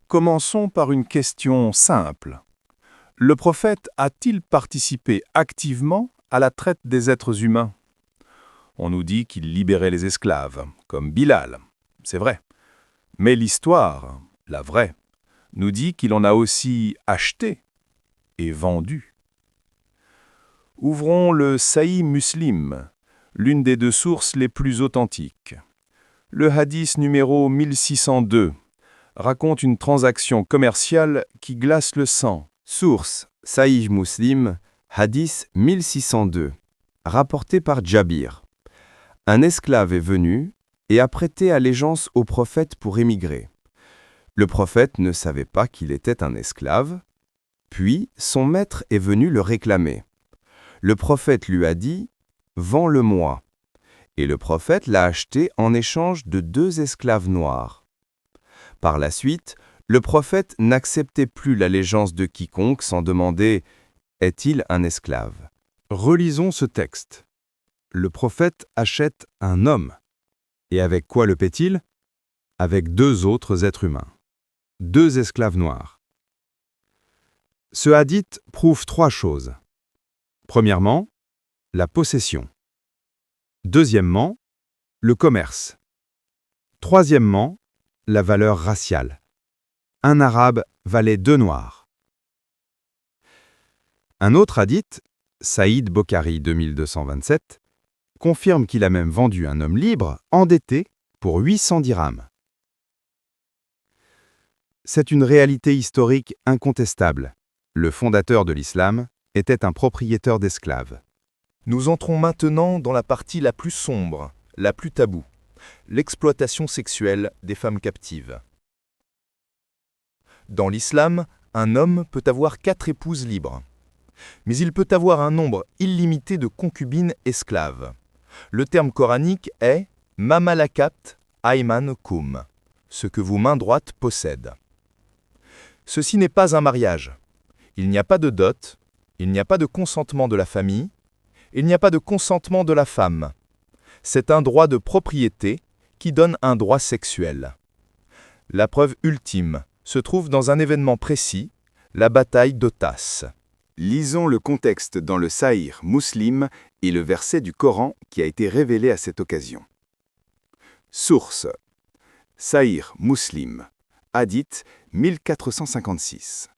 Commençons par une question simple. Le prophète a-t-il participé activement à la traite des êtres humains? On nous dit qu'il libérait les esclaves, comme Bilal. C'est vrai. Mais l'histoire, la vraie, nous dit qu'il en a aussi acheté et vendu. Ouvrons le Sahih Muslim, l'une des deux sources les plus authentiques. Le hadith numéro 1602 raconte une transaction commerciale qui glace le sang. Source Sahih Muslim, hadith 1602, rapporté par Jabir. Un esclave est venu et a prêté allégeance au prophète pour émigrer. Le prophète ne savait pas qu'il était un esclave, puis son maître est venu le réclamer. Le prophète lui a dit « Vends-le-moi » et le prophète l'a acheté en échange de 2 esclaves noirs. Par la suite, le prophète n'acceptait plus l'allégeance de quiconque sans demander « Est-il un esclave ?» Relisons ce texte. Le prophète achète un homme. Et avec quoi le paie-t-il? Avec 2 autres êtres humains. 2 esclaves noirs. Ce hadith prouve 3 choses. Premièrement, la possession. Deuxièmement, le commerce. Troisièmement, la valeur raciale. Un arabe valait 2 noirs. Un autre hadith, Saïd Bokhari 2227, confirme qu'il a même vendu un homme libre, endetté, pour 800 dirhams. C'est une réalité historique incontestable. Le fondateur de l'islam était un propriétaire d'esclaves. Nous entrons maintenant dans la partie la plus sombre, la plus taboue, l'exploitation sexuelle des femmes captives. Dans l'islam, un homme peut avoir 4 épouses libres. Mais il peut avoir un nombre illimité de concubines esclaves. Le terme coranique est « mamalakat aymanukum », ce que vos mains droites possèdent. Ceci n'est pas un mariage. Il n'y a pas de dot, il n'y a pas de consentement de la famille, il n'y a pas de consentement de la femme. C'est un droit de propriété qui donne un droit sexuel. La preuve ultime se trouve dans un événement précis, la bataille d'Otas. Lisons le contexte dans le Sahih Muslim et le verset du Coran qui a été révélé à cette occasion. Source Sahih Muslim, hadith 1456.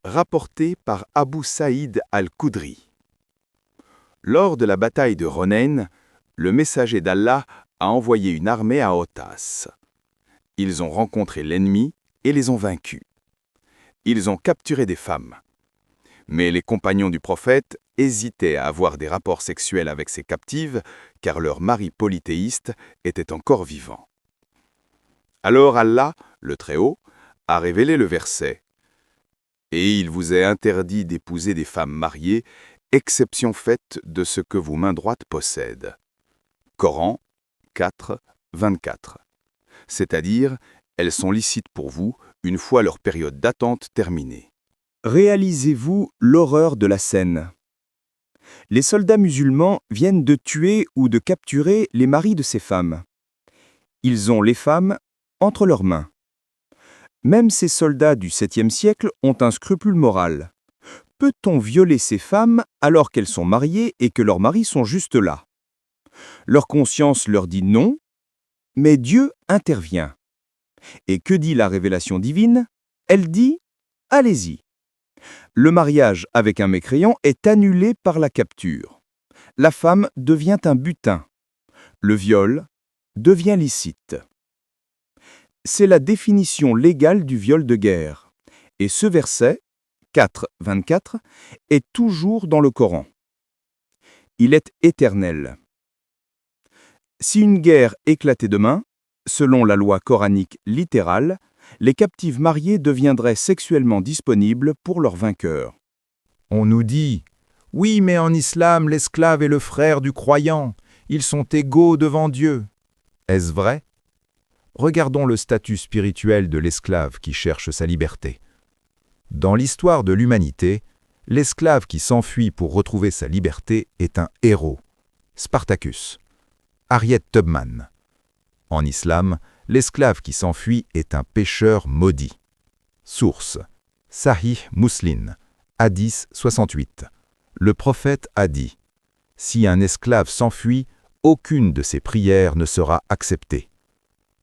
Rapporté par Abu Saïd al-Khudri. Lors de la bataille de Ronain, le messager d'Allah a envoyé une armée à Otas. Ils ont rencontré l'ennemi et les ont vaincus. Ils ont capturé des femmes. Mais les compagnons du prophète hésitaient à avoir des rapports sexuels avec ces captives car leur mari polythéiste était encore vivant. Alors Allah, le Très-Haut, a révélé le verset « Et il vous est interdit d'épouser des femmes mariées, exception faite de ce que vos mains droites possèdent. » Coran 4, 24. C'est-à-dire, elles sont licites pour vous une fois leur période d'attente terminée. Réalisez-vous l'horreur de la scène. Les soldats musulmans viennent de tuer ou de capturer les maris de ces femmes. Ils ont les femmes entre leurs mains. Même ces soldats du 7e siècle ont un scrupule moral. Peut-on violer ces femmes alors qu'elles sont mariées et que leurs maris sont juste là? Leur conscience leur dit non, mais Dieu intervient. Et que dit la révélation divine? Elle dit « Allez-y ». Le mariage avec un mécréant est annulé par la capture. La femme devient un butin. Le viol devient licite. C'est la définition légale du viol de guerre. Et ce verset, 4, 24, est toujours dans le Coran. Il est éternel. Si une guerre éclatait demain, selon la loi coranique littérale, les captives mariées deviendraient sexuellement disponibles pour leur vainqueur. On nous dit « Oui, mais en islam, l'esclave est le frère du croyant. Ils sont égaux devant Dieu. » Est-ce vrai? Regardons le statut spirituel de l'esclave qui cherche sa liberté. Dans l'histoire de l'humanité, l'esclave qui s'enfuit pour retrouver sa liberté est un héros. Spartacus. Harriet Tubman. En islam, l'esclave qui s'enfuit est un pécheur maudit. Source. Sahih Muslim. Hadith 68. Le prophète a dit : si un esclave s'enfuit, aucune de ses prières ne sera acceptée.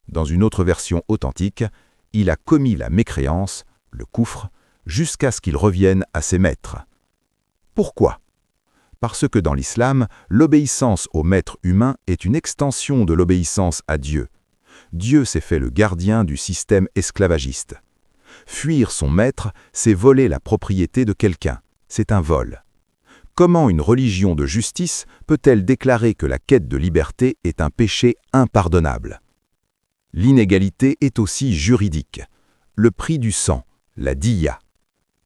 Dans une autre version authentique, il a commis la mécréance, le koufr, jusqu'à ce qu'il revienne à ses maîtres. Pourquoi ? Parce que dans l'islam, l'obéissance au maître humain est une extension de l'obéissance à Dieu. Dieu s'est fait le gardien du système esclavagiste. Fuir son maître, c'est voler la propriété de quelqu'un. C'est un vol. Comment une religion de justice peut-elle déclarer que la quête de liberté est un péché impardonnable ? L'inégalité est aussi juridique. Le prix du sang, la diya.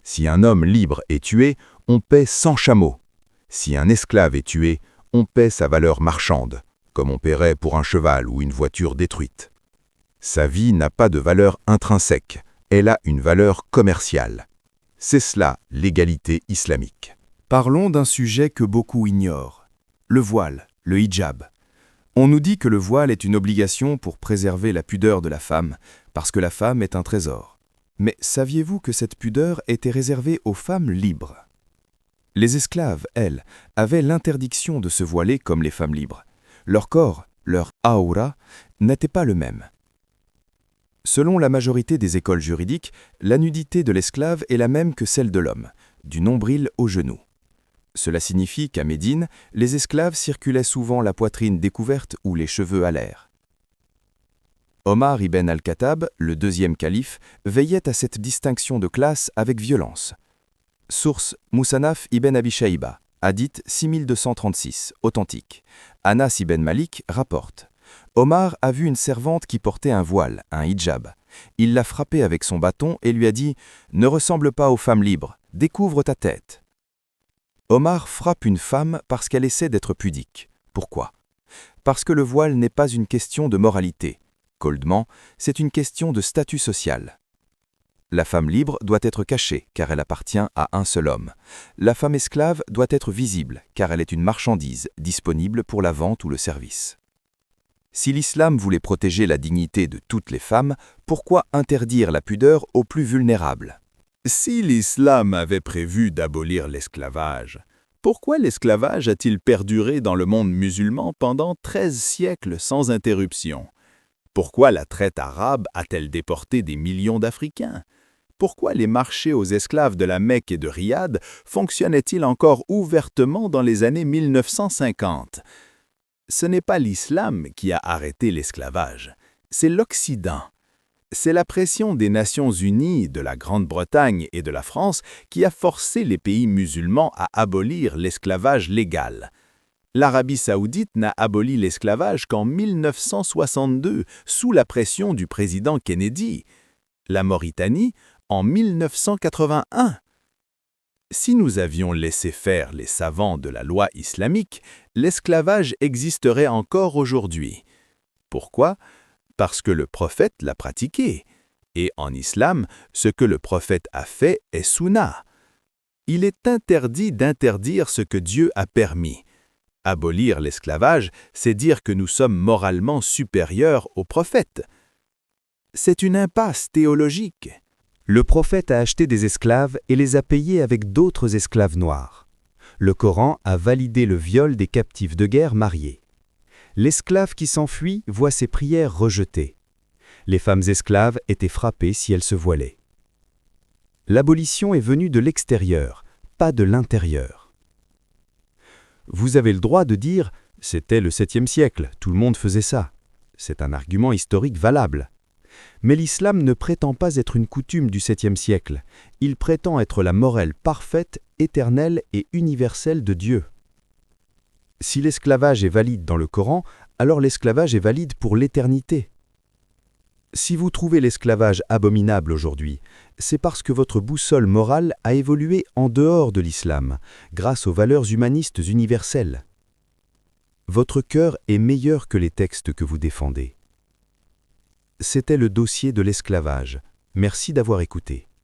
Si un homme libre est tué, on paie 100 chameaux. Si un esclave est tué, on paie sa valeur marchande, comme on paierait pour un cheval ou une voiture détruite. Sa vie n'a pas de valeur intrinsèque, elle a une valeur commerciale. C'est cela, l'égalité islamique. Parlons d'un sujet que beaucoup ignorent, le voile, le hijab. On nous dit que le voile est une obligation pour préserver la pudeur de la femme, parce que la femme est un trésor. Mais saviez-vous que cette pudeur était réservée aux femmes libres ? Les esclaves, elles, avaient l'interdiction de se voiler comme les femmes libres. Leur corps, leur aura, n'était pas le même. Selon la majorité des écoles juridiques, la nudité de l'esclave est la même que celle de l'homme, du nombril au genou. Cela signifie qu'à Médine, les esclaves circulaient souvent la poitrine découverte ou les cheveux à l'air. Omar ibn al-Khattab, le deuxième calife, veillait à cette distinction de classe avec violence. Source Musannaf ibn Abi Shayba, hadith 6236, authentique. Anas ibn Malik rapporte. Omar a vu une servante qui portait un voile, un hijab. Il l'a frappée avec son bâton et lui a dit « Ne ressemble pas aux femmes libres, découvre ta tête ». Omar frappe une femme parce qu'elle essaie d'être pudique. Pourquoi ? Parce que le voile n'est pas une question de moralité. Coldement, c'est une question de statut social. La femme libre doit être cachée, car elle appartient à un seul homme. La femme esclave doit être visible, car elle est une marchandise disponible pour la vente ou le service. Si l'islam voulait protéger la dignité de toutes les femmes, pourquoi interdire la pudeur aux plus vulnérables ? Si l'islam avait prévu d'abolir l'esclavage, pourquoi l'esclavage a-t-il perduré dans le monde musulman pendant 13 siècles sans interruption ? Pourquoi la traite arabe a-t-elle déporté des millions d'Africains ? Pourquoi les marchés aux esclaves de la Mecque et de Riyad fonctionnaient-ils encore ouvertement dans les années 1950 ? Ce n'est pas l'islam qui a arrêté l'esclavage, c'est l'Occident. C'est la pression des Nations Unies, de la Grande-Bretagne et de la France qui a forcé les pays musulmans à abolir l'esclavage légal. L'Arabie saoudite n'a aboli l'esclavage qu'en 1962, sous la pression du président Kennedy. La Mauritanie, en 1981. Si nous avions laissé faire les savants de la loi islamique, l'esclavage existerait encore aujourd'hui. Pourquoi ? Parce que le prophète l'a pratiqué. Et en islam, ce que le prophète a fait est sunna. Il est interdit d'interdire ce que Dieu a permis. Abolir l'esclavage, c'est dire que nous sommes moralement supérieurs au prophète. C'est une impasse théologique. Le prophète a acheté des esclaves et les a payés avec d'autres esclaves noirs. Le Coran a validé le viol des captifs de guerre mariés. L'esclave qui s'enfuit voit ses prières rejetées. Les femmes esclaves étaient frappées si elles se voilaient. L'abolition est venue de l'extérieur, pas de l'intérieur. Vous avez le droit de dire « c'était le 7e siècle, tout le monde faisait ça ». C'est un argument historique valable. Mais l'islam ne prétend pas être une coutume du 7e siècle. Il prétend être la morale parfaite, éternelle et universelle de Dieu. Si l'esclavage est valide dans le Coran, alors l'esclavage est valide pour l'éternité. Si vous trouvez l'esclavage abominable aujourd'hui, c'est parce que votre boussole morale a évolué en dehors de l'islam, grâce aux valeurs humanistes universelles. Votre cœur est meilleur que les textes que vous défendez. C'était le dossier de l'esclavage. Merci d'avoir écouté.